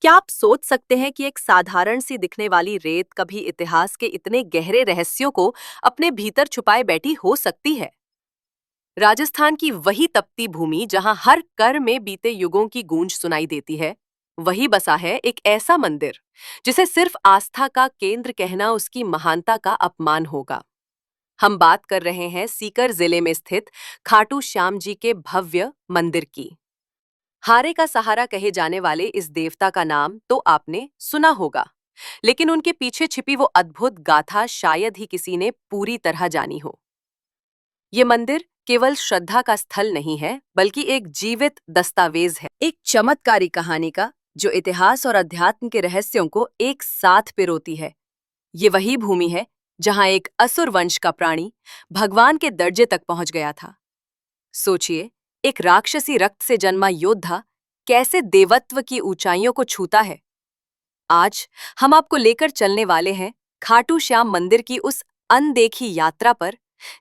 क्या आप सोच सकते हैं कि एक साधारण सी दिखने वाली रेत कभी इतिहास के इतने गहरे रहस्यों को अपने भीतर छुपाए बैठी हो सकती है? राजस्थान की वही तपती भूमि जहां हर कर में बीते युगों की गूंज सुनाई देती है, वही बसा है एक ऐसा मंदिर जिसे सिर्फ आस्था का केंद्र कहना उसकी महानता का अपमान होगा। हम बात कर रहे हैं सीकर जिले में स्थित खाटू श्याम जी के भव्य मंदिर की। हारे का सहारा कहे जाने वाले इस देवता का नाम तो आपने सुना होगा, लेकिन उनके पीछे छिपी वो अद्भुत गाथा शायद ही किसी ने पूरी तरह जानी हो। ये मंदिर केवल श्रद्धा का स्थल नहीं है, बल्कि एक जीवित दस्तावेज है, एक चमत्कारी कहानी का जो इतिहास और अध्यात्म के रहस्यों को एक साथ पिरोती है। ये वही भूमि है जहां एक असुर वंश का प्राणी भगवान के दर्जे तक पहुंच गया था। सोचिए, एक राक्षसी रक्त से जन्मा योद्धा कैसे देवत्व की ऊंचाइयों को छूता है। आज हम आपको लेकर चलने वाले हैं खाटू श्याम मंदिर की उस अनदेखी यात्रा पर,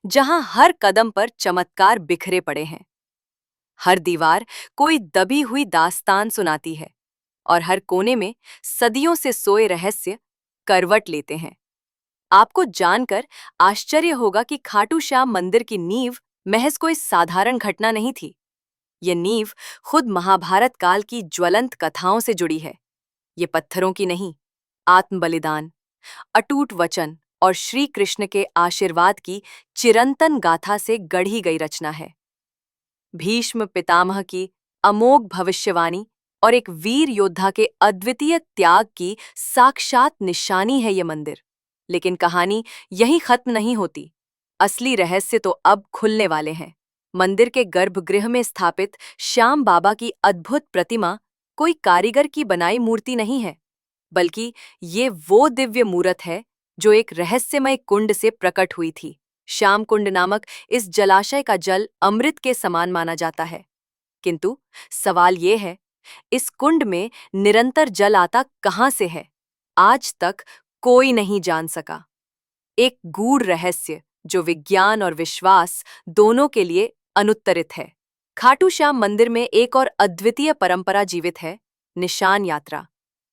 जहां हर कदम पर चमत्कार बिखरे पड़े हैं। हर दीवार कोई दबी हुई दास्तान सुनाती है और हर कोने में सदियों से सोए रहस्य करवट लेते हैं। आपको जानकर आश्चर्य होगा कि खाटू श्याम मंदिर की नींव महज कोई साधारण घटना नहीं थी। ये नींव खुद महाभारत काल की ज्वलंत कथाओं से जुड़ी है। ये पत्थरों की नहीं, आत्म बलिदान, अटूट वचन और श्री कृष्ण के आशीर्वाद की चिरंतन गाथा से गढ़ी गई रचना है। भीष्म पितामह की अमोघ भविष्यवाणी और एक वीर योद्धा के अद्वितीय त्याग की साक्षात निशानी है ये मंदिर। लेकिन कहानी यहीं खत्म नहीं होती। असली रहस्य तो अब खुलने वाले हैं। मंदिर के गर्भगृह में स्थापित श्याम बाबा की अद्भुत प्रतिमा कोई कारीगर की बनाई मूर्ति नहीं है, बल्कि ये वो दिव्य मूर्त है जो एक रहस्यमय कुंड से प्रकट हुई थी। श्याम कुंड नामक इस जलाशय का जल अमृत के समान माना जाता है। किंतु सवाल ये है, इस कुंड में निरंतर जल आता कहां से है? आज तक कोई नहीं जान सका। एक गूढ़ रहस्य जो विज्ञान और विश्वास दोनों के लिए अनुत्तरित है। खाटू श्याम मंदिर में एक और अद्वितीय परंपरा जीवित है, निशान यात्रा।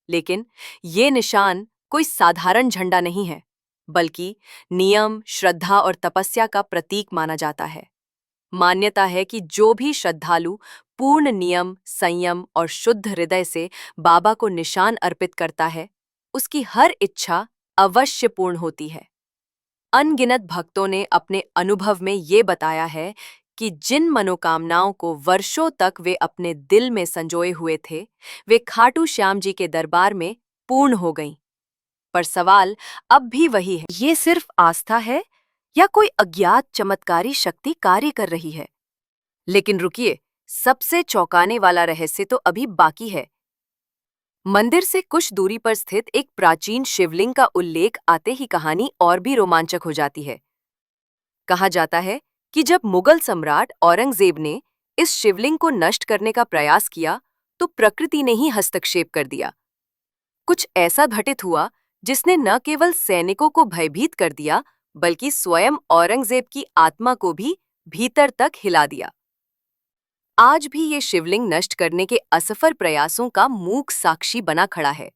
लेकिन ये निशान कोई साधारण झंडा नहीं है, बल्कि नियम, श्रद्धा और तपस्या का प्रतीक माना जाता है। मान्यता है कि जो भी श्रद्धालु पूर्ण नियम, संयम और शुद्ध हृदय से बाबा को निशान अर्पित करता है, उसकी हर इच्छा अवश्य पूर्ण होती है। अनगिनत भक्तों ने अपने अनुभव में ये बताया है कि जिन मनोकामनाओं को वर्षों तक वे अपने दिल में संजोए हुए थे, वे खाटू श्याम जी के दरबार में पूर्ण हो गईं। पर सवाल अब भी वही है, ये सिर्फ आस्था है या कोई अज्ञात चमत्कारी शक्ति कार्य कर रही है? लेकिन रुकिए, सबसे चौंकाने वाला रहस्य तो अभी बाकी है। मंदिर से कुछ दूरी पर स्थित एक प्राचीन शिवलिंग का उल्लेख आते ही कहानी और भी रोमांचक हो जाती है। कहा जाता है कि जब मुगल सम्राट औरंगजेब ने इस शिवलिंग को नष्ट करने का प्रयास किया, तो प्रकृति ने ही हस्तक्षेप कर दिया। कुछ ऐसा घटित हुआ जिसने न केवल सैनिकों को भयभीत कर दिया, बल्कि स्वयं औरंगजेब की आत्मा को भी भीतर तक हिला दिया। आज भी ये शिवलिंग नष्ट करने के असफल प्रयासों का मूक साक्षी बना खड़ा है।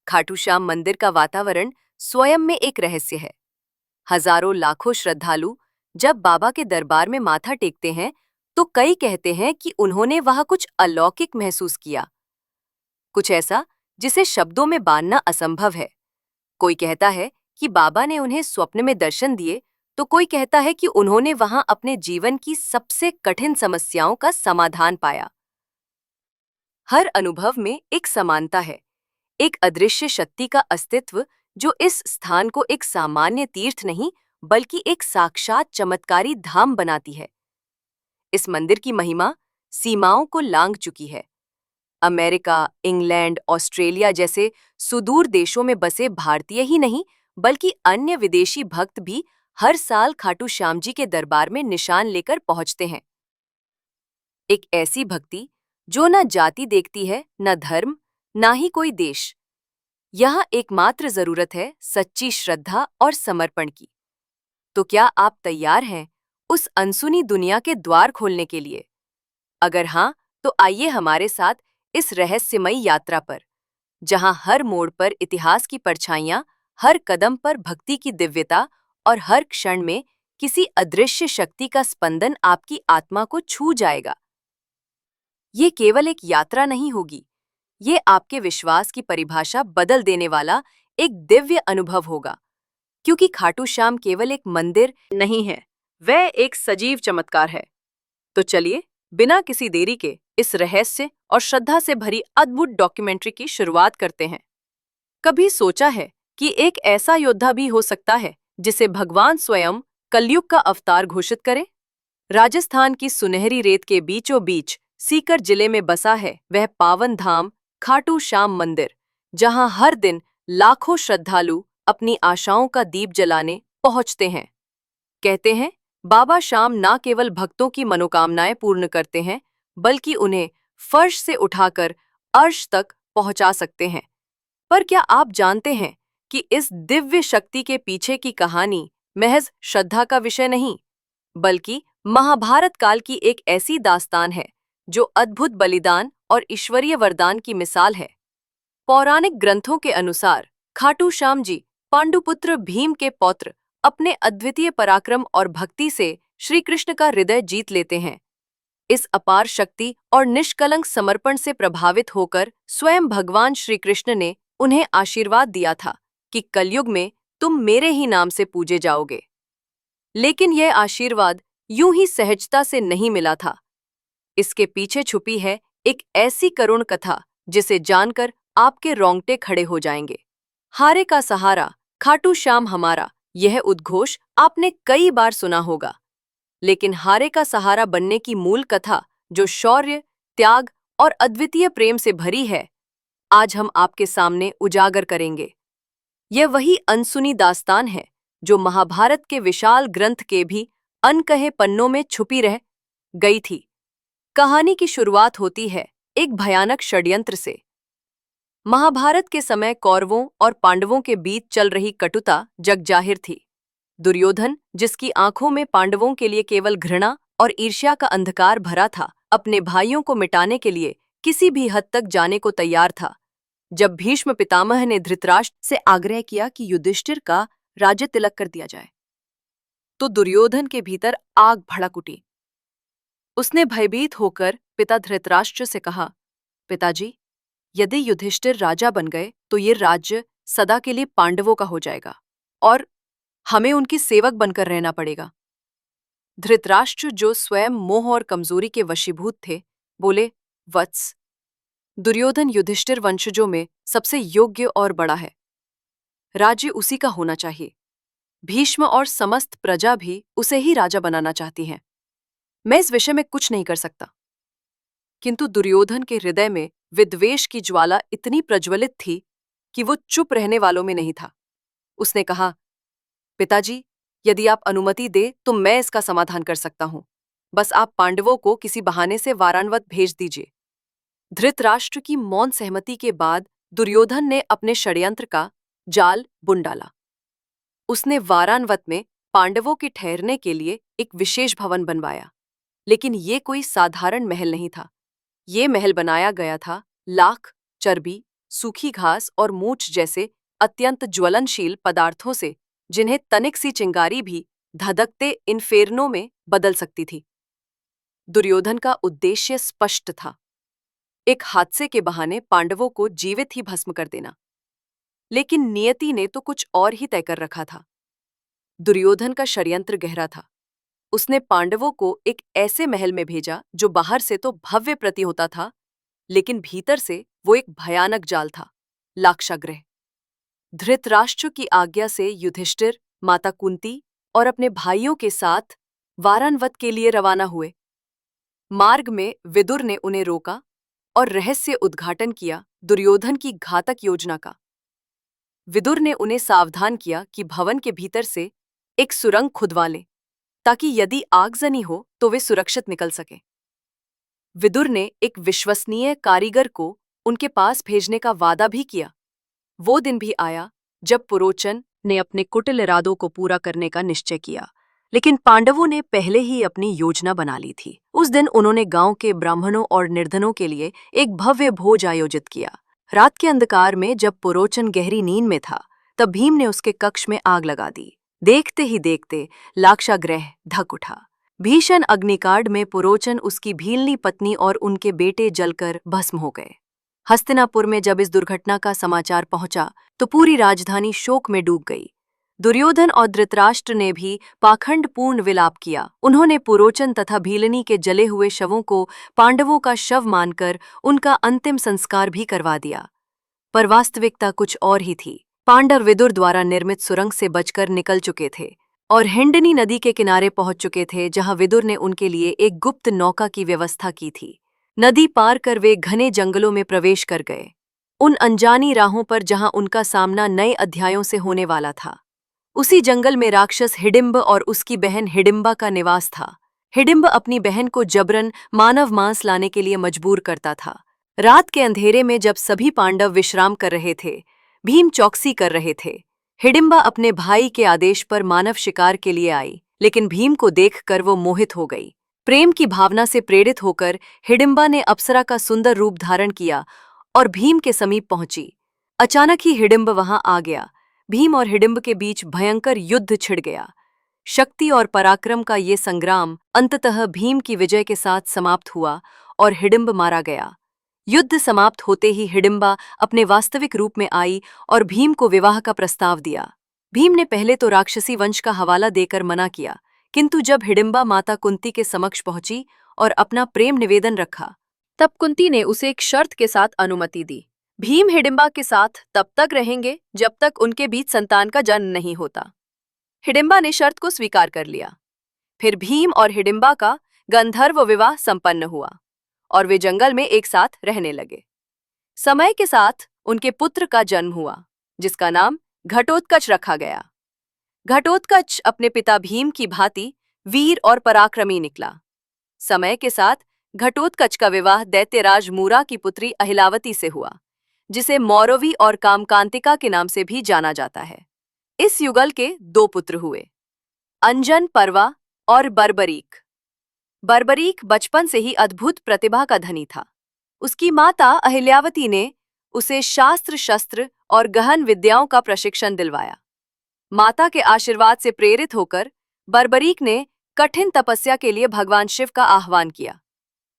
खाटू श्याम मंदिर का वातावरण स्वयं में एक रहस्य है। हजारों लाखों श्रद्धालु जब बाबा के दरबार में माथा टेकते हैं, तो कई कहते हैं कि उन्होंने वहां कुछ अलौकिक महसूस किया, कुछ ऐसा जिसे शब्दों में बांधना असंभव है। कोई कहता है कि बाबा ने उन्हें स्वप्न में दर्शन दिए, तो कोई कहता है कि उन्होंने वहां अपने जीवन की सबसे कठिन समस्याओं का समाधान पाया। हर अनुभव में एक समानता है, एक अदृश्य शक्ति का अस्तित्व जो इस स्थान को एक सामान्य तीर्थ नहीं, बल्कि एक साक्षात चमत्कारी धाम बनाती है। इस मंदिर की महिमा सीमाओं को लांघ चुकी है। अमेरिका, इंग्लैंड, ऑस्ट्रेलिया जैसे सुदूर देशों में बसे भारतीय ही नहीं, बल्कि अन्य विदेशी भक्त भी हर साल खाटू श्याम जी के दरबार में निशान लेकर पहुंचते हैं। एक ऐसी भक्ति जो न जाति देखती है, न धर्म, ना ही कोई देश। यहाँ एकमात्र जरूरत है सच्ची श्रद्धा और समर्पण की। तो क्या आप तैयार हैं उस अनसुनी दुनिया के द्वार खोलने के लिए? अगर हाँ, तो आइए हमारे साथ इस रहस्यमयी यात्रा पर। जहां हर मोड़ पर इतिहास की परछाइयां, हर कदम पर भक्ति की दिव्यता और हर क्षण में किसी अदृश्य शक्ति का स्पंदन आपकी आत्मा को छू जाएगा। ये केवल एक यात्रा नहीं होगी, ये आपके विश्वास की परिभाषा बदल देने वाला एक दिव्य अनुभव होगा, क्योंकि खाटू श्याम केवल एक मंदिर नहीं है, वह एक सजीव चमत्कार है। तो चलिए, बिना किसी देरी के इस रहस्य और श्रद्धा से भरी अद्भुत डॉक्यूमेंट्री की शुरुआत करते हैं। कभी सोचा है कि एक ऐसा योद्धा भी हो सकता है जिसे भगवान स्वयं कलयुग का अवतार घोषित करे? राजस्थान की सुनहरी रेत के बीचों बीच सीकर जिले में बसा है वह पावन धाम खाटू श्याम मंदिर, जहां हर दिन लाखों श्रद्धालु अपनी आशाओं का दीप जलाने पहुंचते हैं। कहते हैं, बाबा श्याम न केवल भक्तों की मनोकामनाएं पूर्ण करते हैं, बल्कि उन्हें फर्श से उठाकर अर्श तक पहुंचा सकते हैं। पर क्या आप जानते हैं कि इस दिव्य शक्ति के पीछे की कहानी महज श्रद्धा का विषय नहीं, बल्कि महाभारत काल की एक ऐसी दास्तान है जो अद्भुत बलिदान और ईश्वरीय वरदान की मिसाल है। पौराणिक ग्रंथों के अनुसार खाटू श्याम जी पांडुपुत्र भीम के पौत्र अपने अद्वितीय पराक्रम और भक्ति से श्री कृष्ण का हृदय जीत लेते हैं। इस अपार शक्ति और निष्कलंक समर्पण से प्रभावित होकर स्वयं भगवान श्री कृष्ण ने उन्हें आशीर्वाद दिया था कि कलयुग में तुम मेरे ही नाम से पूजे जाओगे। लेकिन यह आशीर्वाद यूं ही सहजता से नहीं मिला था। इसके पीछे छुपी है एक ऐसी करुण कथा जिसे जानकर आपके रोंगटे खड़े हो जाएंगे। हारे का सहारा, खाटू श्याम हमारा, यह उद्घोष आपने कई बार सुना होगा। लेकिन हारे का सहारा बनने की मूल कथा, जो शौर्य, त्याग और अद्वितीय प्रेम से भरी है, आज हम आपके सामने उजागर करेंगे। यह वही अनसुनी दास्तान है जो महाभारत के विशाल ग्रंथ के भी अनकहे पन्नों में छुपी रह गई थी। कहानी की शुरुआत होती है एक भयानक षड्यंत्र से। महाभारत के समय कौरवों और पांडवों के बीच चल रही कटुता जगजाहिर थी। दुर्योधन, जिसकी आंखों में पांडवों के लिए केवल घृणा और ईर्ष्या का अंधकार भरा था, अपने भाइयों को मिटाने के लिए किसी भी हद तक जाने को तैयार था। जब भीष्म पितामह ने धृतराष्ट्र से आग्रह किया कि युधिष्ठिर का राज्य तिलक कर दिया जाए, तो दुर्योधन के भीतर आग भड़क उठी। उसने भयभीत होकर पिता धृतराष्ट्र से कहा, पिताजी, यदि युधिष्ठिर राजा बन गए तो ये राज्य सदा के लिए पांडवों का हो जाएगा और हमें उनकी सेवक बनकर रहना पड़ेगा। धृतराष्ट्र, जो स्वयं मोह और कमजोरी के वशीभूत थे, बोले, वत्स, दुर्योधन युधिष्ठिर वंशजों में सबसे योग्य और बड़ा है। राज्य उसी का होना चाहिए। भीष्म और समस्त प्रजा भी उसे ही राजा बनाना चाहती हैं। मैं इस विषय में कुछ नहीं कर सकता। किंतु दुर्योधन के हृदय में विद्वेष की ज्वाला इतनी प्रज्वलित थी कि वो चुप रहने वालों में नहीं था। उसने कहा, पिताजी, यदि आप अनुमति दे तो मैं इसका समाधान कर सकता हूं। बस आप पांडवों को किसी बहाने से वाराणवत भेज दीजिए। धृतराष्ट्र की मौन सहमति के बाद दुर्योधन ने अपने षड्यंत्र का जाल बुन डाला। उसने वाराणवत में पांडवों के ठहरने के लिए एक विशेष भवन बनवाया। लेकिन ये कोई साधारण महल नहीं था। ये महल बनाया गया था लाख, चर्बी, सूखी घास और मूंछ जैसे अत्यंत ज्वलनशील पदार्थों से, जिन्हें तनिक सी चिंगारी भी धधकते इन्फेर्नो में बदल सकती थी। दुर्योधन का उद्देश्य स्पष्ट था, एक हादसे के बहाने पांडवों को जीवित ही भस्म कर देना। लेकिन नियति ने तो कुछ और ही तय कर रखा था। दुर्योधन का षड्यंत्र गहरा था। उसने पांडवों को एक ऐसे महल में भेजा जो बाहर से तो भव्य प्रतीत होता था, लेकिन भीतर से वो एक भयानक जाल था, लाक्षागृह। धृतराष्ट्र की आज्ञा से युधिष्ठिर, माता कुंती और अपने भाइयों के साथ वाराणवत के लिए रवाना हुए। मार्ग में विदुर ने उन्हें रोका और रहस्य उद्घाटन किया दुर्योधन की घातक योजना का। विदुर ने उन्हें सावधान किया कि भवन के भीतर से एक सुरंग खुदवा लें, ताकि यदि आगजनी हो तो वे सुरक्षित निकल सकें। विदुर ने एक विश्वसनीय कारीगर को उनके पास भेजने का वादा भी किया। वो दिन भी आया जब पुरोचन ने अपने कुटिल इरादों को पूरा करने का निश्चय किया, लेकिन पांडवों ने पहले ही अपनी योजना बना ली थी। उस दिन उन्होंने गांव के ब्राह्मणों और निर्धनों के लिए एक भव्य भोज आयोजित किया। रात के अंधकार में जब पुरोचन गहरी नींद में था, तब भीम ने उसके कक्ष में आग लगा दी। देखते ही देखते लाक्षागृह धक उठा। भीषण अग्निकांड में पुरोचन, उसकी भीलनी पत्नी और उनके बेटे जलकर भस्म हो गए। हस्तिनापुर में जब इस दुर्घटना का समाचार पहुंचा तो पूरी राजधानी शोक में डूब गई। दुर्योधन और धृतराष्ट्र ने भी पाखंडपूर्ण विलाप किया। उन्होंने पुरोचन तथा भीलनी के जले हुए शवों को पांडवों का शव मानकर उनका अंतिम संस्कार भी करवा दिया। पर वास्तविकता कुछ और ही थी। पांडव विदुर द्वारा निर्मित सुरंग से बचकर निकल चुके थे और हिंडनी नदी के किनारे पहुंच चुके थे, जहां विदुर ने उनके लिए एक गुप्त नौका की व्यवस्था की थी। नदी पार कर वे घने जंगलों में प्रवेश कर गए, उन अनजानी राहों पर जहां उनका सामना नए अध्यायों से होने वाला था। उसी जंगल में राक्षस हिडिंब और उसकी बहन हिडिंबा का निवास था। हिडिंब अपनी बहन को जबरन मानव मांस लाने के लिए मजबूर करता था। रात के अंधेरे में जब सभी पांडव विश्राम कर रहे थे, भीम चौकसी कर रहे थे। हिडिंबा अपने भाई के आदेश पर मानव शिकार के लिए आई, लेकिन भीम को देखकर वो मोहित हो गई। प्रेम की भावना से प्रेरित होकर हिडिंबा ने अप्सरा का सुंदर रूप धारण किया और भीम के समीप पहुंची। अचानक ही हिडिंब वहां आ गया। भीम और हिडिंब के बीच भयंकर युद्ध छिड़ गया। शक्ति और पराक्रम का ये संग्राम अंततः भीम की विजय के साथ समाप्त हुआ और हिडिंब मारा गया। युद्ध समाप्त होते ही हिडिंबा अपने वास्तविक रूप में आई और भीम को विवाह का प्रस्ताव दिया। भीम ने पहले तो राक्षसी वंश का हवाला देकर मना किया, किंतु जब हिडिंबा माता कुंती के समक्ष पहुंची और अपना प्रेम निवेदन रखा, तब कुंती ने उसे एक शर्त के साथ अनुमति दी। भीम हिडिंबा के साथ तब तक रहेंगे जब तक उनके बीच संतान का जन्म नहीं होता। हिडिंबा ने शर्त को स्वीकार कर लिया। फिर भीम और हिडिंबा का गंधर्व विवाह संपन्न हुआ और वे जंगल में एक साथ रहने लगे। समय के साथ उनके पुत्र का जन्म हुआ, जिसका नाम घटोत्कच रखा गया। घटोत्कच अपने पिता भीम की भांति वीर और पराक्रमी निकला। समय के साथ घटोत्कच का विवाह दैत्यराज मूरा की पुत्री अहिलावती से हुआ, जिसे मौरवी और कामकांतिका के नाम से भी जाना जाता है। इस युगल के 2 पुत्र हुए, अंजन पर्वा और बर्बरीक। बर्बरीक बचपन से ही अद्भुत प्रतिभा का धनी था। उसकी माता अहिल्यावती ने उसे शास्त्र शस्त्र और गहन विद्याओं का प्रशिक्षण दिलवाया। माता के आशीर्वाद से प्रेरित होकर बर्बरीक ने कठिन तपस्या के लिए भगवान शिव का आह्वान किया।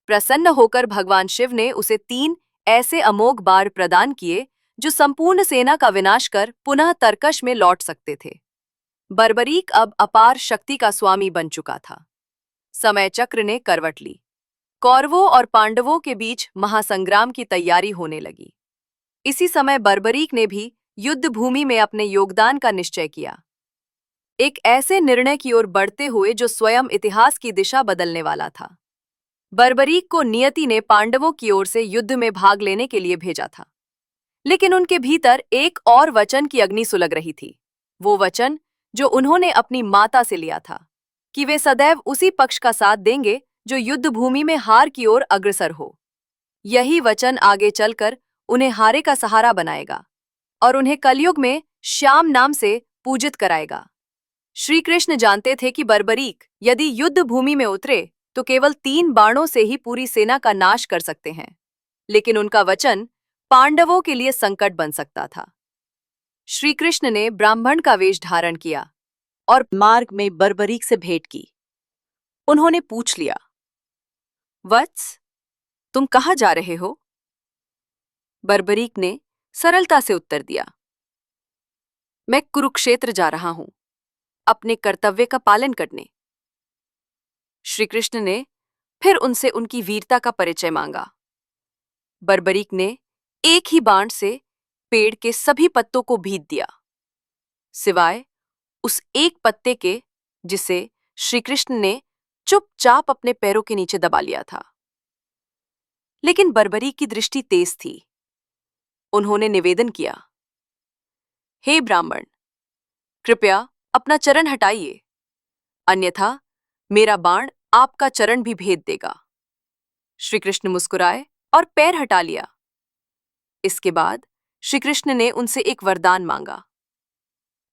प्रसन्न होकर भगवान शिव ने उसे 3 ऐसे अमोघ बाण प्रदान किए जो संपूर्ण सेना का विनाश कर पुनः तरकश में लौट सकते थे। बर्बरीक अब अपार शक्ति का स्वामी बन चुका था। समय चक्र ने करवट ली। कौरवों और पांडवों के बीच महासंग्राम की तैयारी होने लगी। इसी समय बर्बरीक ने भी युद्ध भूमि में अपने योगदान का निश्चय किया, एक ऐसे निर्णय की ओर बढ़ते हुए जो स्वयं इतिहास की दिशा बदलने वाला था। बर्बरीक को नियति ने पांडवों की ओर से युद्ध में भाग लेने के लिए भेजा था, लेकिन उनके भीतर एक और वचन की अग्नि सुलग रही थी। वो वचन जो उन्होंने अपनी माता से लिया था कि वे सदैव उसी पक्ष का साथ देंगे जो युद्ध भूमि में हार की ओर अग्रसर हो। यही वचन आगे चलकर उन्हें हारे का सहारा बनाएगा और उन्हें कलयुग में श्याम नाम से पूजित कराएगा। श्री कृष्ण जानते थे कि बर्बरीक यदि युद्ध भूमि में उतरे तो केवल 3 बाणों से ही पूरी सेना का नाश कर सकते हैं, लेकिन उनका वचन पांडवों के लिए संकट बन सकता था। श्री कृष्ण ने ब्राह्मण का वेश धारण किया और मार्ग में बर्बरीक से भेंट की। उन्होंने पूछ लिया, वत्स, तुम कहाँ जा रहे हो? बर्बरीक ने सरलता से उत्तर दिया, मैं कुरुक्षेत्र जा रहा हूं, अपने कर्तव्य का पालन करने। श्री कृष्ण ने फिर उनसे उनकी वीरता का परिचय मांगा। बर्बरीक ने एक ही बाण से पेड़ के सभी पत्तों को भीत दिया, सिवाय उस एक पत्ते के जिसे श्री कृष्ण ने चुपचाप अपने पैरों के नीचे दबा लिया था। लेकिन बर्बरीक की दृष्टि तेज थी। उन्होंने निवेदन किया, हे ब्राह्मण, कृपया अपना चरण हटाइए, अन्यथा मेरा बाण आपका चरण भी भेद देगा। श्री कृष्ण मुस्कुराए और पैर हटा लिया। इसके बाद श्री कृष्ण ने उनसे एक वरदान मांगा,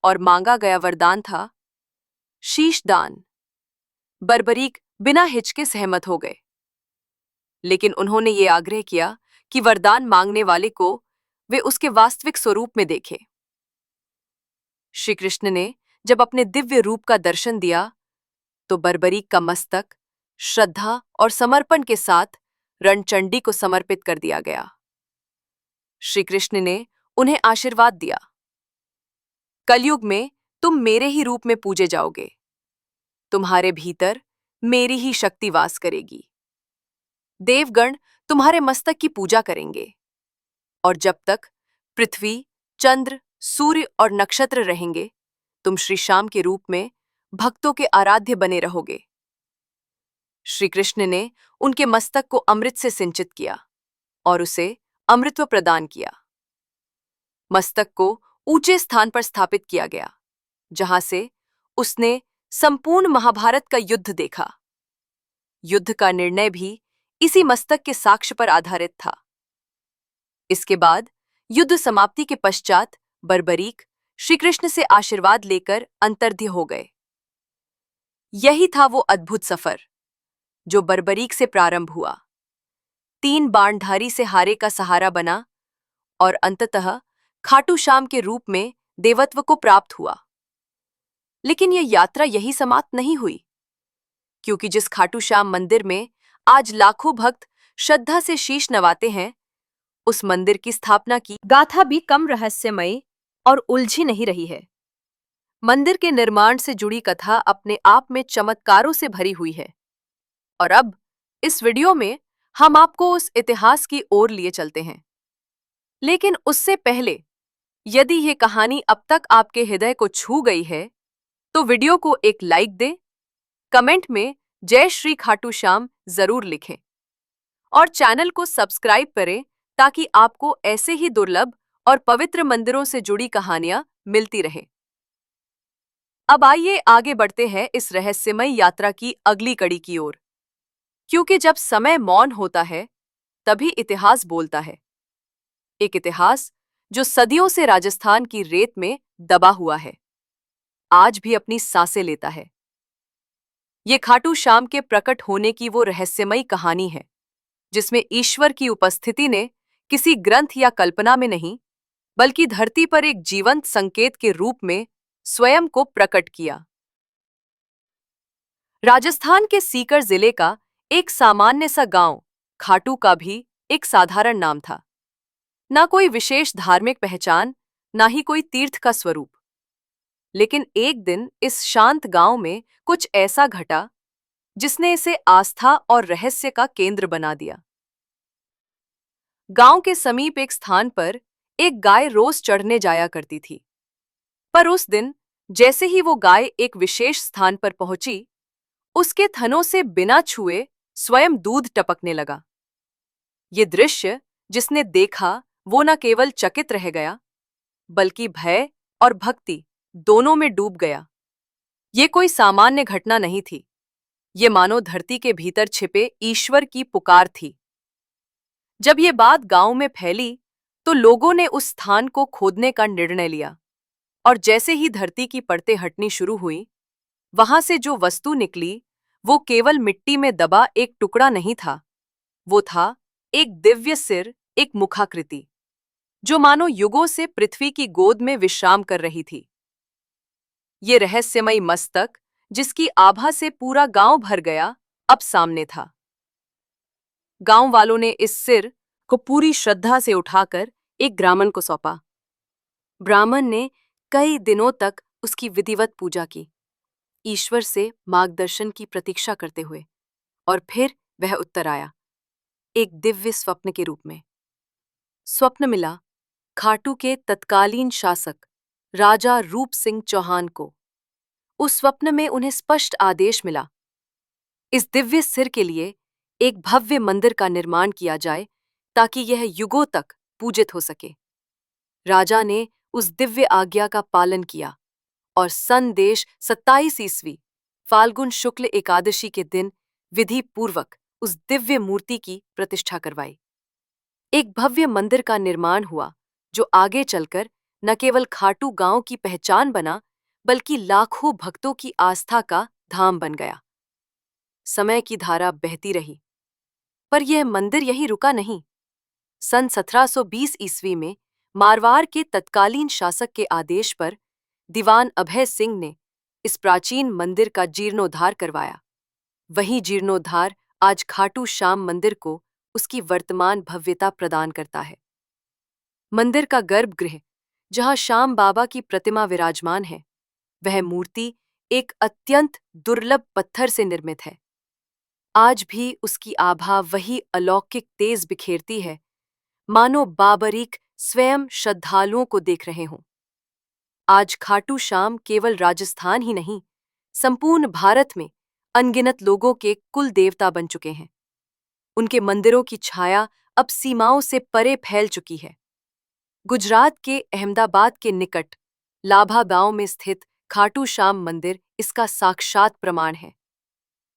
और मांगा गया वरदान था शीशदान। बर्बरीक बिना हिचके सहमत हो गए, लेकिन उन्होंने ये आग्रह किया कि वरदान मांगने वाले को वे उसके वास्तविक स्वरूप में देखे। श्री कृष्ण ने जब अपने दिव्य रूप का दर्शन दिया तो बर्बरीक का मस्तक श्रद्धा और समर्पण के साथ रणचंडी को समर्पित कर दिया गया। श्री कृष्ण ने उन्हें आशीर्वाद दिया, कलयुग में तुम मेरे ही रूप में पूजे जाओगे, तुम्हारे भीतर मेरी ही शक्ति वास करेगी। देवगण तुम्हारे मस्तक की पूजा करेंगे और जब तक पृथ्वी, चंद्र, सूर्य और नक्षत्र रहेंगे, तुम श्री श्याम के रूप में भक्तों के आराध्य बने रहोगे। श्री कृष्ण ने उनके मस्तक को अमृत से सिंचित किया और उसे अमृतत्व प्रदान किया। मस्तक को ऊंचे स्थान पर स्थापित किया गया, जहां से उसने संपूर्ण महाभारत का युद्ध देखा। युद्ध का निर्णय भी इसी मस्तक के साक्ष्य पर आधारित था। इसके बाद युद्ध समाप्ति के पश्चात बर्बरीक श्री कृष्ण से आशीर्वाद लेकर अंतर्ध्य हो गए। यही था वो अद्भुत सफर जो बर्बरीक से प्रारंभ हुआ, 3 बाणधारी से हारे का सहारा बना और अंततः खाटू श्याम के रूप में देवत्व को प्राप्त हुआ। लेकिन यह यात्रा यही समाप्त नहीं हुई, क्योंकि जिस खाटू श्याम मंदिर में आज लाखों भक्त श्रद्धा से शीश नवाते हैं, उस मंदिर की स्थापना की गाथा भी कम रहस्यमयी और उलझी नहीं रही है। मंदिर के निर्माण से जुड़ी कथा अपने आप में चमत्कारों से भरी हुई है और अब इस वीडियो में हम आपको उस इतिहास की ओर लिए चलते हैं। लेकिन उससे पहले, यदि ये कहानी अब तक आपके हृदय को छू गई है तो वीडियो को एक लाइक दें, कमेंट में जय श्री खाटू श्याम जरूर लिखें और चैनल को सब्सक्राइब करें ताकि आपको ऐसे ही दुर्लभ और पवित्र मंदिरों से जुड़ी कहानियां मिलती रहें। अब आइए आगे बढ़ते हैं इस रहस्यमयी यात्रा की अगली कड़ी की ओर, क्योंकि जब समय मौन होता है तभी इतिहास बोलता है। एक इतिहास जो सदियों से राजस्थान की रेत में दबा हुआ है, आज भी अपनी सांसें लेता है। ये खाटू श्याम के प्रकट होने की वो रहस्यमयी कहानी है जिसमें ईश्वर की उपस्थिति ने किसी ग्रंथ या कल्पना में नहीं, बल्कि धरती पर एक जीवंत संकेत के रूप में स्वयं को प्रकट किया। राजस्थान के सीकर जिले का एक सामान्य सा गांव खाटू का भी एक साधारण नाम था। ना कोई विशेष धार्मिक पहचान, ना ही कोई तीर्थ का स्वरूप। लेकिन एक दिन इस शांत गांव में कुछ ऐसा घटा जिसने इसे आस्था और रहस्य का केंद्र बना दिया। गांव के समीप एक स्थान पर एक गाय रोज चढ़ने जाया करती थी, पर उस दिन जैसे ही वो गाय एक विशेष स्थान पर पहुंची, उसके थनों से बिना छुए स्वयं दूध टपकने लगा। ये दृश्य जिसने देखा वो न केवल चकित रह गया, बल्कि भय और भक्ति दोनों में डूब गया। ये कोई सामान्य घटना नहीं थी, ये मानो धरती के भीतर छिपे ईश्वर की पुकार थी। जब ये बात गांव में फैली तो लोगों ने उस स्थान को खोदने का निर्णय लिया और जैसे ही धरती की परतें हटनी शुरू हुई, वहां से जो वस्तु निकली वो केवल मिट्टी में दबा एक टुकड़ा नहीं था, वो था एक दिव्य सिर, एक मुखाकृति जो मानो युगों से पृथ्वी की गोद में विश्राम कर रही थी। ये रहस्यमयी मस्तक जिसकी आभा से पूरा गांव भर गया, अब सामने था। गांव वालों ने इस सिर को पूरी श्रद्धा से उठाकर एक ब्राह्मण को सौंपा। ब्राह्मण ने कई दिनों तक उसकी विधिवत पूजा की, ईश्वर से मार्गदर्शन की प्रतीक्षा करते हुए, और फिर वह उत्तर आया, एक दिव्य स्वप्न के रूप में। स्वप्न मिला खाटू के तत्कालीन शासक राजा रूप सिंह चौहान को। उस स्वप्न में उन्हें स्पष्ट आदेश मिला, इस दिव्य सिर के लिए एक भव्य मंदिर का निर्माण किया जाए ताकि यह युगों तक पूजित हो सके। राजा ने उस दिव्य आज्ञा का पालन किया और सन देश 27 ईस्वी फाल्गुन शुक्ल एकादशी के दिन विधि पूर्वक उस दिव्य मूर्ति की प्रतिष्ठा करवाई। एक भव्य मंदिर का निर्माण हुआ जो आगे चलकर न केवल खाटू गांव की पहचान बना, बल्कि लाखों भक्तों की आस्था का धाम बन गया। समय की धारा बहती रही, पर यह मंदिर यहीं रुका नहीं। सन 1720 ईस्वी में मारवाड़ के तत्कालीन शासक के आदेश पर दीवान अभय सिंह ने इस प्राचीन मंदिर का जीर्णोद्धार करवाया। वही जीर्णोद्धार आज खाटू श्याम मंदिर को उसकी वर्तमान भव्यता प्रदान करता है। मंदिर का गर्भगृह, जहां श्याम बाबा की प्रतिमा विराजमान है, वह मूर्ति एक अत्यंत दुर्लभ पत्थर से निर्मित है। आज भी उसकी आभा वही अलौकिक तेज बिखेरती है, मानो बाबरीक स्वयं श्रद्धालुओं को देख रहे हों। आज खाटू श्याम केवल राजस्थान ही नहीं, संपूर्ण भारत में अनगिनत लोगों के कुल देवता बन चुके हैं। उनके मंदिरों की छाया अब सीमाओं से परे फैल चुकी है। गुजरात के अहमदाबाद के निकट लाभा गांव में स्थित खाटू श्याम मंदिर इसका साक्षात प्रमाण है।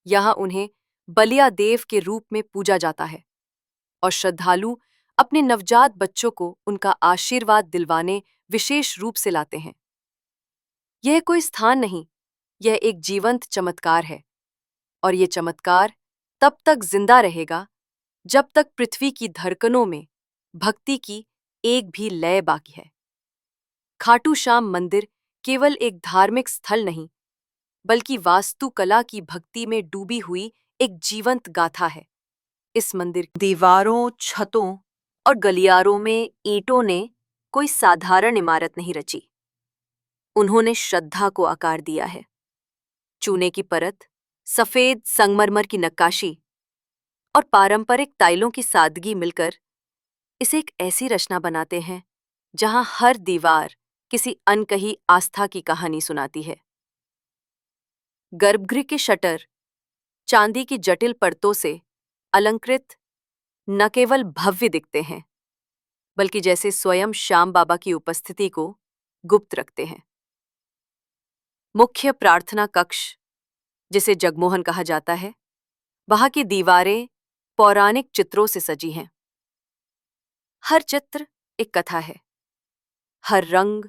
यहाँ उन्हें बलिया देव के रूप में पूजा जाता है और श्रद्धालु अपने नवजात बच्चों को उनका आशीर्वाद दिलवाने विशेष रूप से लाते हैं। यह कोई स्थान नहीं, यह एक जीवंत चमत्कार है, और यह चमत्कार तब तक जिंदा रहेगा जब तक पृथ्वी की धड़कनों में भक्ति की एक भी लय बाकी है। खाटू श्याम मंदिर केवल एक धार्मिक स्थल नहीं, बल्कि वास्तुकला की भक्ति में डूबी हुई एक जीवंत गाथा है। इस मंदिर की दीवारों, छतों और गलियारों में ईंटों ने कोई साधारण इमारत नहीं रची। उन्होंने श्रद्धा को आकार दिया है। चूने की परत, सफेद संगमरमर की नक्काशी और पारंपरिक टाइलों की सादगी मिलकर इसे एक ऐसी रचना बनाते हैं जहां हर दीवार किसी अनकही आस्था की कहानी सुनाती है। गर्भगृह के शटर चांदी की जटिल परतों से अलंकृत न केवल भव्य दिखते हैं, बल्कि जैसे स्वयं श्याम बाबा की उपस्थिति को गुप्त रखते हैं। मुख्य प्रार्थना कक्ष, जिसे जगमोहन कहा जाता है, वहां की दीवारें पौराणिक चित्रों से सजी हैं। हर चित्र एक कथा है, हर रंग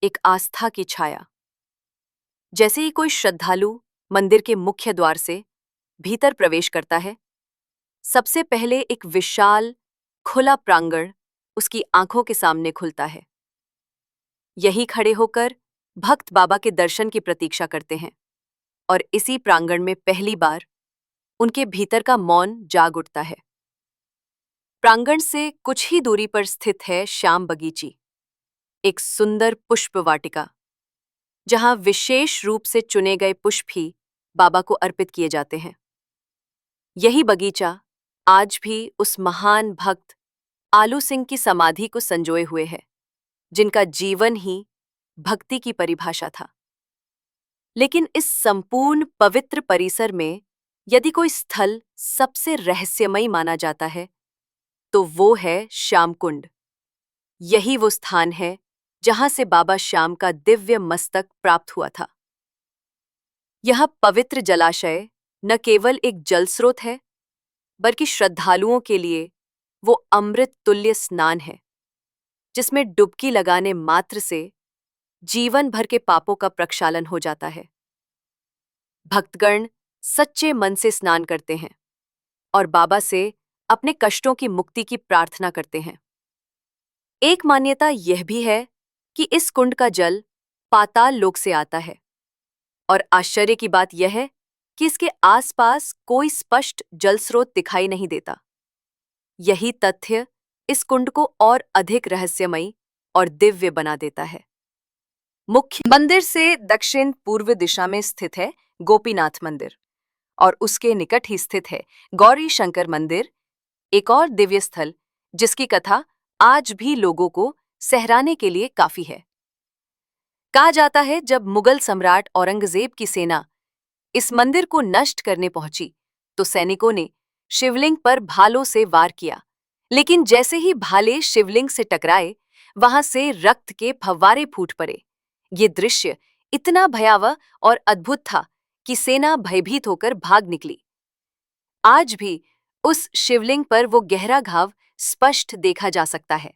एक आस्था की छाया। जैसे ही कोई श्रद्धालु मंदिर के मुख्य द्वार से भीतर प्रवेश करता है, सबसे पहले एक विशाल खुला प्रांगण उसकी आंखों के सामने खुलता है। यहीं खड़े होकर भक्त बाबा के दर्शन की प्रतीक्षा करते हैं, और इसी प्रांगण में पहली बार उनके भीतर का मौन जाग उठता है। प्रांगण से कुछ ही दूरी पर स्थित है श्याम बगीची, एक सुंदर पुष्प वाटिका, जहां विशेष रूप से चुने गए पुष्प ही बाबा को अर्पित किए जाते हैं। यही बगीचा आज भी उस महान भक्त आलू सिंह की समाधि को संजोए हुए है, जिनका जीवन ही भक्ति की परिभाषा था। लेकिन इस संपूर्ण पवित्र परिसर में यदि कोई स्थल सबसे रहस्यमयी माना जाता है, तो वो है श्याम कुंड। यही वो स्थान है जहां से बाबा श्याम का दिव्य मस्तक प्राप्त हुआ था। यह पवित्र जलाशय न केवल एक जल स्रोत है, बल्कि श्रद्धालुओं के लिए वो अमृत तुल्य स्नान है, जिसमें डुबकी लगाने मात्र से जीवन भर के पापों का प्रक्षालन हो जाता है। भक्तगण सच्चे मन से स्नान करते हैं और बाबा से अपने कष्टों की मुक्ति की प्रार्थना करते हैं। एक मान्यता यह भी है कि इस कुंड का जल पाताल लोक से आता है, और आश्चर्य की बात यह है कि इसके आसपास कोई स्पष्ट जल स्रोत दिखाई नहीं देता। यही तथ्य इस कुंड को और अधिक रहस्यमयी और दिव्य बना देता है। मुख्य मंदिर से दक्षिण पूर्व दिशा में स्थित है गोपीनाथ मंदिर, और उसके निकट ही स्थित है गौरी शंकर मंदिर, एक और दिव्य स्थल जिसकी कथा आज भी लोगों को सहराने के लिए काफी है। कहा जाता है, जब मुगल सम्राट औरंगजेब की सेना इस मंदिर को नष्ट करने पहुंची, तो सैनिकों ने शिवलिंग पर भालों से वार किया, लेकिन जैसे ही भाले शिवलिंग से टकराए, वहां से रक्त के फव्वारे फूट पड़े। ये दृश्य इतना भयावह और अद्भुत था कि सेना भयभीत होकर भाग निकली। आज भी उस शिवलिंग पर वो गहरा घाव स्पष्ट देखा जा सकता है,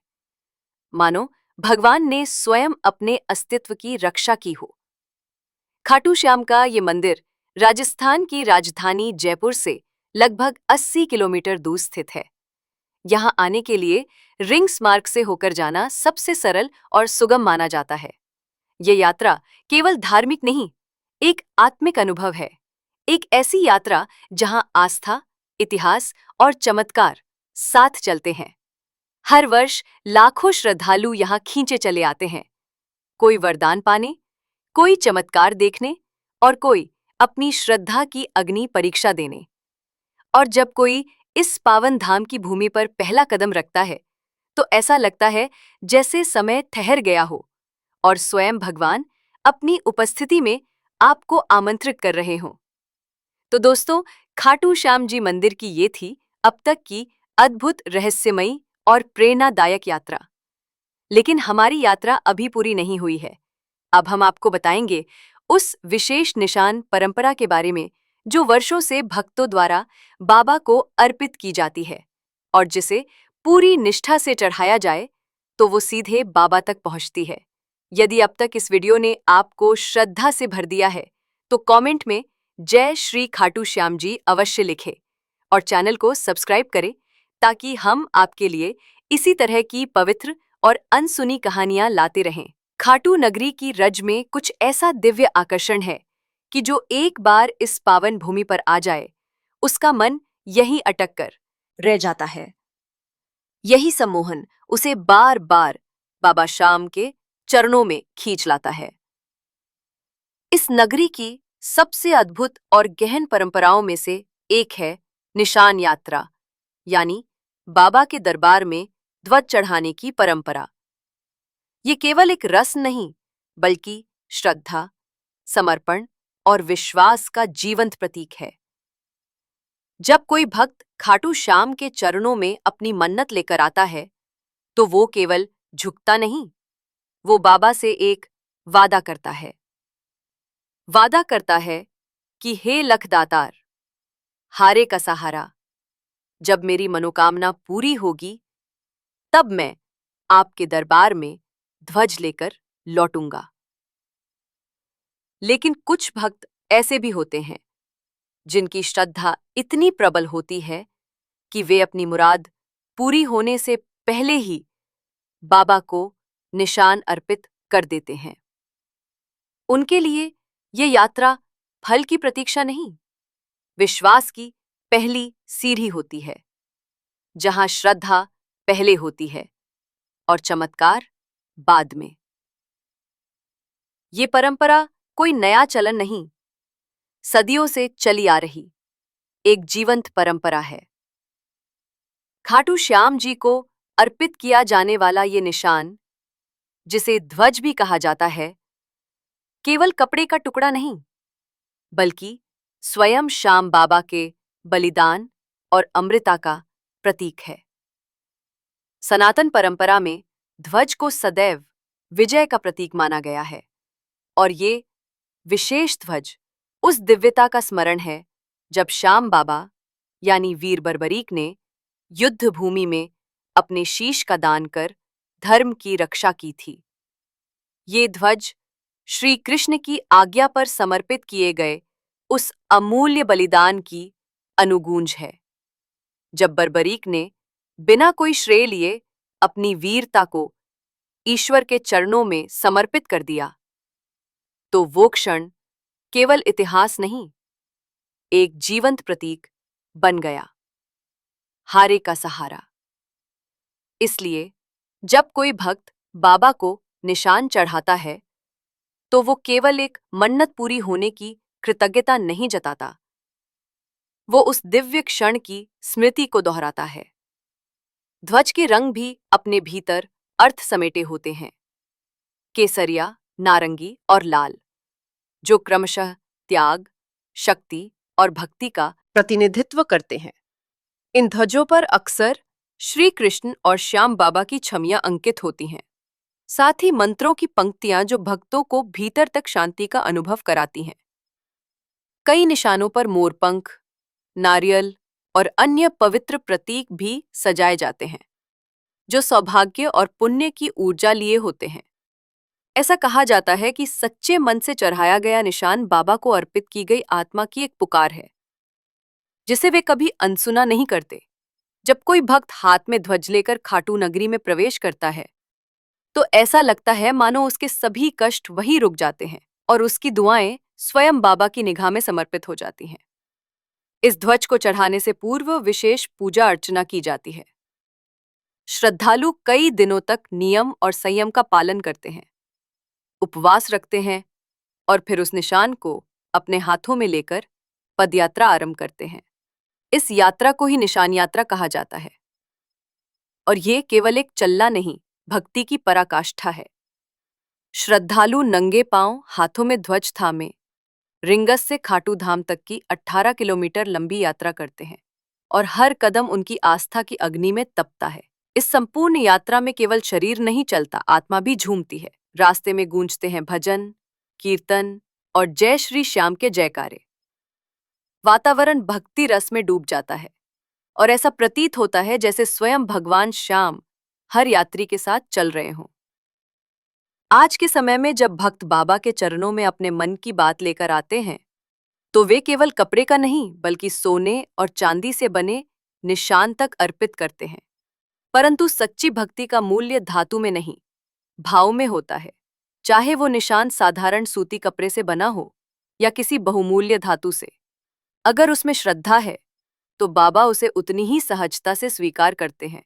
मानो भगवान ने स्वयं अपने अस्तित्व की रक्षा की हो। खाटू श्याम का ये मंदिर राजस्थान की राजधानी जयपुर से लगभग 80 किलोमीटर दूर स्थित है। यहाँ आने के लिए रिंग्स मार्ग से होकर जाना सबसे सरल और सुगम माना जाता है। ये यात्रा केवल धार्मिक नहीं, एक आत्मिक अनुभव है। एक ऐसी यात्रा जहां आस्था, इतिहास और चमत्कार साथ चलते हैं। हर वर्ष लाखों श्रद्धालु यहाँ खींचे चले आते हैं, कोई वरदान पाने, कोई चमत्कार देखने और कोई अपनी श्रद्धा की अग्नि परीक्षा देने। और जब कोई इस पावन धाम की भूमि पर पहला कदम रखता है, तो ऐसा लगता है जैसे समय ठहर गया हो और स्वयं भगवान अपनी उपस्थिति में आपको आमंत्रित कर रहे हों। तो दोस्तों, खाटू श्याम जी मंदिर की ये थी अब तक की अद्भुत, रहस्यमयी और प्रेरणादायक यात्रा। लेकिन हमारी यात्रा अभी पूरी नहीं हुई है। अब हम आपको बताएंगे उस विशेष निशान परंपरा के बारे में जो वर्षों से भक्तों द्वारा बाबा को अर्पित की जाती है और जिसे पूरी निष्ठा से चढ़ाया जाए तो वो सीधे बाबा तक पहुंचती है। यदि अब तक इस वीडियो ने आपको श्रद्धा से भर दिया है तो कमेंट में जय श्री खाटू श्याम जी अवश्य लिखें और चैनल को सब्सक्राइब करें ताकि हम आपके लिए इसी तरह की पवित्र और अनसुनी कहानियां लाते रहें। खाटू नगरी की रज में कुछ ऐसा दिव्य आकर्षण है कि जो एक बार इस पावन भूमि पर आ जाए, उसका मन यहीं अटक कर रह जाता है। यही सम्मोहन उसे बार बार बाबा श्याम के चरणों में खींच लाता है। इस नगरी की सबसे अद्भुत और गहन परंपराओं में से एक है निशान यात्रा, यानी बाबा के दरबार में ध्वज चढ़ाने की परंपरा। ये केवल एक रस्म नहीं, बल्कि श्रद्धा, समर्पण और विश्वास का जीवंत प्रतीक है। जब कोई भक्त खाटू श्याम के चरणों में अपनी मन्नत लेकर आता है, तो वो केवल झुकता नहीं, वो बाबा से एक वादा करता है। वादा करता है कि हे लखदातार, हारे का सहारा, जब मेरी मनोकामना पूरी होगी, तब मैं आपके दरबार में ध्वज लेकर लौटूंगा। लेकिन कुछ भक्त ऐसे भी होते हैं जिनकी श्रद्धा इतनी प्रबल होती है कि वे अपनी मुराद पूरी होने से पहले ही बाबा को निशान अर्पित कर देते हैं। उनके लिए ये यात्रा फल की प्रतीक्षा नहीं, विश्वास की पहली सीढ़ी होती है, जहां श्रद्धा पहले होती है और चमत्कार बाद में। ये परंपरा कोई नया चलन नहीं, सदियों से चली आ रही एक जीवंत परंपरा है। खाटू श्याम जी को अर्पित किया जाने वाला ये निशान, जिसे ध्वज भी कहा जाता है, केवल कपड़े का टुकड़ा नहीं, बल्कि स्वयं श्याम बाबा के बलिदान और अमृता का प्रतीक है। सनातन परंपरा में ध्वज को सदैव विजय का प्रतीक माना गया है और ये विशेष ध्वज उस दिव्यता का स्मरण है जब श्याम बाबा यानी वीर बर्बरीक ने युद्ध भूमि में अपने शीश का दान कर धर्म की रक्षा की थी। ये ध्वज श्री कृष्ण की आज्ञा पर समर्पित किए गए उस अमूल्य बलिदान की अनुगूंज है, जब बर्बरीक ने बिना कोई श्रेय लिए अपनी वीरता को ईश्वर के चरणों में समर्पित कर दिया। तो वो क्षण केवल इतिहास नहीं, एक जीवंत प्रतीक बन गया, हारे का सहारा। इसलिए जब कोई भक्त बाबा को निशान चढ़ाता है, तो वो केवल एक मन्नत पूरी होने की कृतज्ञता नहीं जताता, वो उस दिव्य क्षण की स्मृति को दोहराता है। ध्वज के रंग भी अपने भीतर अर्थ समेटे होते हैं, केसरिया, नारंगी और लाल, जो क्रमशः त्याग, शक्ति और भक्ति का प्रतिनिधित्व करते हैं। इन ध्वजों पर अक्सर श्री कृष्ण और श्याम बाबा की छवियां अंकित होती हैं, साथ ही मंत्रों की पंक्तियां जो भक्तों को भीतर तक शांति का अनुभव कराती हैं। कई निशानों पर मोरपंख, नारियल और अन्य पवित्र प्रतीक भी सजाए जाते हैं, जो सौभाग्य और पुण्य की ऊर्जा लिए होते हैं। ऐसा कहा जाता है कि सच्चे मन से चढ़ाया गया निशान बाबा को अर्पित की गई आत्मा की एक पुकार है, जिसे वे कभी अनसुना नहीं करते। जब कोई भक्त हाथ में ध्वज लेकर खाटू नगरी में प्रवेश करता है तो ऐसा लगता है मानो उसके सभी कष्ट वहीं रुक जाते हैं और उसकी दुआएं स्वयं बाबा की निगाह में समर्पित हो जाती हैं। इस ध्वज को चढ़ाने से पूर्व विशेष पूजा अर्चना की जाती है। श्रद्धालु कई दिनों तक नियम और संयम का पालन करते हैं, उपवास रखते हैं और फिर उस निशान को अपने हाथों में लेकर पदयात्रा आरंभ करते हैं। इस यात्रा को ही निशान यात्रा कहा जाता है और ये केवल एक चलना नहीं, भक्ति की पराकाष्ठा है। श्रद्धालु नंगे पांव हाथों में ध्वज थामे रिंगस से खाटू धाम तक की 18 किलोमीटर लंबी यात्रा करते हैं और हर कदम उनकी आस्था की अग्नि में तपता है। इस संपूर्ण यात्रा में केवल शरीर नहीं चलता, आत्मा भी झूमती है। रास्ते में गूंजते हैं भजन, कीर्तन और जय श्री श्याम के जयकारे। वातावरण भक्ति रस में डूब जाता है और ऐसा प्रतीत होता है जैसे स्वयं भगवान श्याम हर यात्री के साथ चल रहे हों। आज के समय में जब भक्त बाबा के चरणों में अपने मन की बात लेकर आते हैं तो वे केवल कपड़े का नहीं बल्कि सोने और चांदी से बने निशान तक अर्पित करते हैं। परंतु सच्ची भक्ति का मूल्य धातु में नहीं, भाव में होता है। चाहे वो निशान साधारण सूती कपड़े से बना हो या किसी बहुमूल्य धातु से, अगर उसमें श्रद्धा है तो बाबा उसे उतनी ही सहजता से स्वीकार करते हैं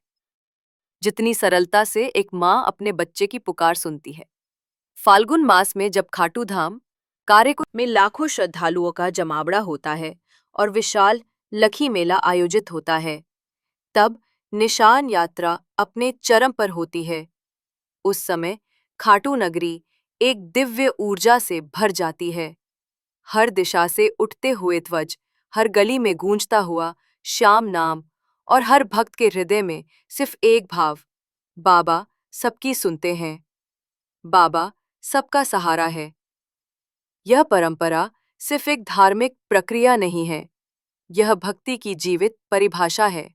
जितनी सरलता से एक माँ अपने बच्चे की पुकार सुनती है। फाल्गुन मास में जब खाटू धाम कारेकुट में लाखों श्रद्धालुओं का जमावड़ा होता है और विशाल लखी मेला आयोजित होता है, तब निशान यात्रा अपने चरम पर होती है। उस समय खाटू नगरी एक दिव्य ऊर्जा से भर जाती है। हर दिशा से उठते हुए ध्वज, हर गली में गूंजता हुआ श्याम नाम और हर भक्त के हृदय में सिर्फ एक भाव, बाबा सबकी सुनते हैं, बाबा सबका सहारा है। यह परंपरा सिर्फ एक धार्मिक प्रक्रिया नहीं है, यह भक्ति की जीवित परिभाषा है।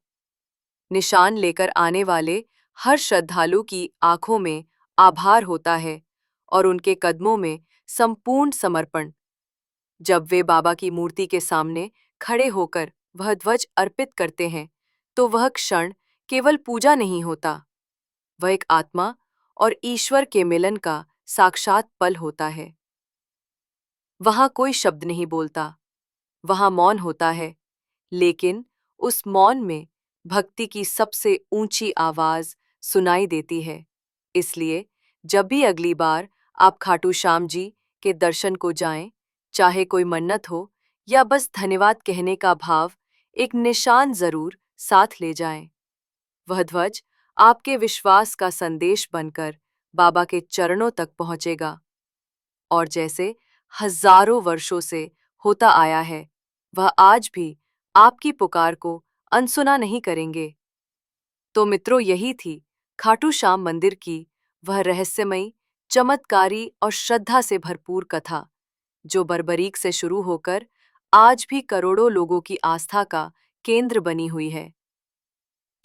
निशान लेकर आने वाले हर श्रद्धालु की आंखों में आभार होता है और उनके कदमों में संपूर्ण समर्पण। जब वे बाबा की मूर्ति के सामने खड़े होकर वह ध्वज अर्पित करते हैं तो वह क्षण केवल पूजा नहीं होता, वह एक आत्मा और ईश्वर के मिलन का साक्षात पल होता है। वहां कोई शब्द नहीं बोलता, वहां मौन होता है, लेकिन उस मौन में भक्ति की सबसे ऊंची आवाज सुनाई देती है। इसलिए जब भी अगली बार आप खाटू श्याम जी के दर्शन को जाएं, चाहे कोई मन्नत हो या बस धन्यवाद कहने का भाव, एक निशान जरूर साथ ले जाएं। वह ध्वज आपके विश्वास का संदेश बनकर बाबा के चरणों तक पहुंचेगा और जैसे हजारों वर्षों से होता आया है, वह आज भी आपकी पुकार को अनसुना नहीं करेंगे। तो मित्रों, यही थी खाटू श्याम मंदिर की वह रहस्यमयी, चमत्कारी और श्रद्धा से भरपूर कथा, जो बर्बरीक से शुरू होकर आज भी करोड़ों लोगों की आस्था का केंद्र बनी हुई है।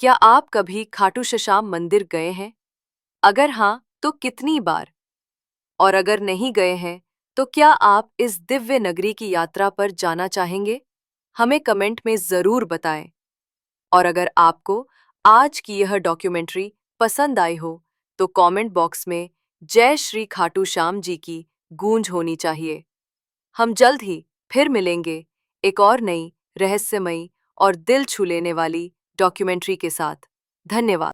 क्या आप कभी खाटू श्याम मंदिर गए हैं? अगर हाँ, तो कितनी बार? और अगर नहीं गए हैं, तो क्या आप इस दिव्य नगरी की यात्रा पर जाना चाहेंगे? हमें कमेंट में जरूर बताएं। और अगर आपको आज की यह डॉक्यूमेंट्री पसंद आई हो, तो कमेंट बॉक्स में जय श्री खाटू श्याम जी की गूंज होनी चाहिए। हम जल्द ही फिर मिलेंगे एक और नई, रहस्यमयी और दिल छू लेने वाली डॉक्यूमेंट्री के साथ। धन्यवाद।